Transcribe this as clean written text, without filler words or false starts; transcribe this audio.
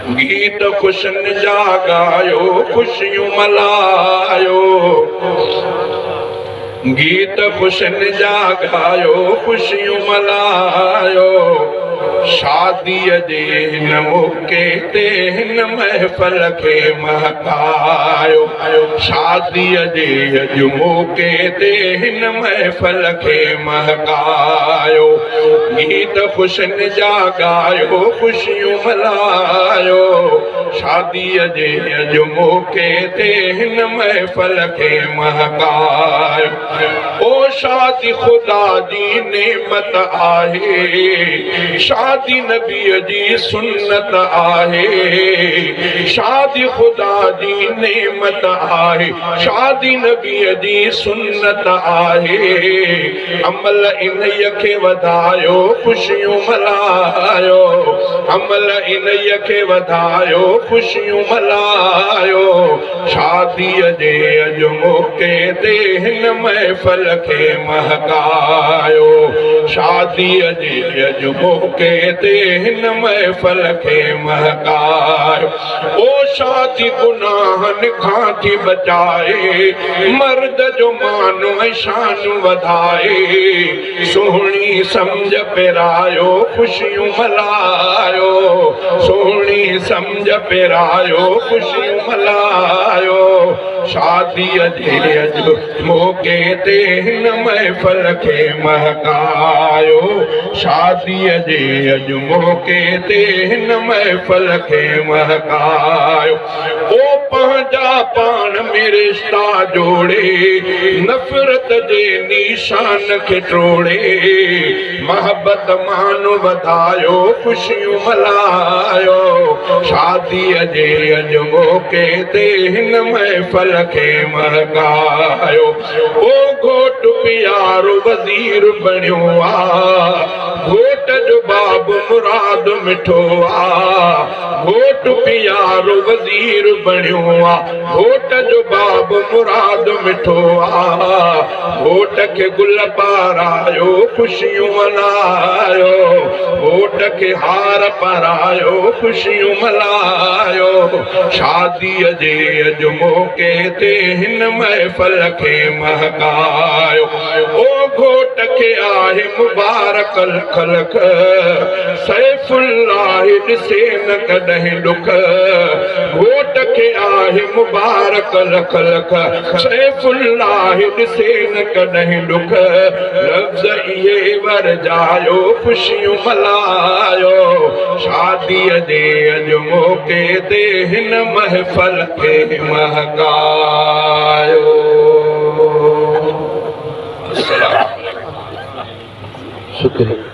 गीत खुशन जा गायो खुशियूं मल्हायो गीत खुशन जा गायो खुशियूं मल्हायो शादीअ जे हिन मौके ते हिन महफ़िल खे महकायो शादीअ जे अॼु मौके ते हिन महफ़िल खे महकायो गीत खुशन जा गायो खुशियूं मल्हायो शादीअ जे अॼु मौके ते हिन महफ़िल खे महकायो ओ शादी ख़ुदा जी नेमत आहे शादी नबीअ जी सुन्नत आहे शादी ख़ुदा जी नेमत आहे शादी नबीअ जी सुन्नत आहे अमल इन्हीअ खे वधायो खुशियूं मल्हायो अमल इन्हीअ खे वधायो खुशियूं मल्हायो शादीअ जे अॼु मौके ते हिन महफ़िल खे महकायो शादीअ जे अॼु मौके ते हिन महफ़िल खे महकायो ओ शादी गुनाहनि खां थी बचाए मर्द जो मान ऐं शान वधाए सुहिणी सम्झ पिरायो खुशियूं मल्हायो सुहिणी सम्झ पिरायो खुशियूं मल्हायो शादीअ जे अॼु मौके ते हिन महफ़िल खे महकायो शादीअ जे अॼु मौके ते हिन महफ़िल खे महकायो ओ पंहिंजा पाण में रिश्ता जोड़े नफ़रत जे निशान खे टोड़े मोहब्बत मान वधायो खुशियूं मल्हायो शादीअ जे अॼु मौके ते हिन महफ़िल खे महकायो ओ घोट प्यारो वज़ीर बणियो आ घोट जो बाब मुराद मिठो आ घोट प्यारो वज़ीर बणियो आ घोट जो बाब मुराद मिठो आ घोट खे गुल पारायो खुशियूं मल्हायो घोट खे हार पारायो खुशियूं मल्हायो शादीअ जे अॼु मौके ते हिन महफ़िल खे महकायो ओ घोट खे आहे मुबारक लख लख सैफुल्लाह ॾिसे न कॾहिं ॾुख घोट खे आहे मुबारक लख लख सैफुल्लाह ॾिसे न कॾहिं ॾुख लफ़्ज़ इहे वरजायो खुशियूं मल्हायो शादीअ जे अॼु मौके ते हिन महफ़िल खे महकायो शुक्रिया।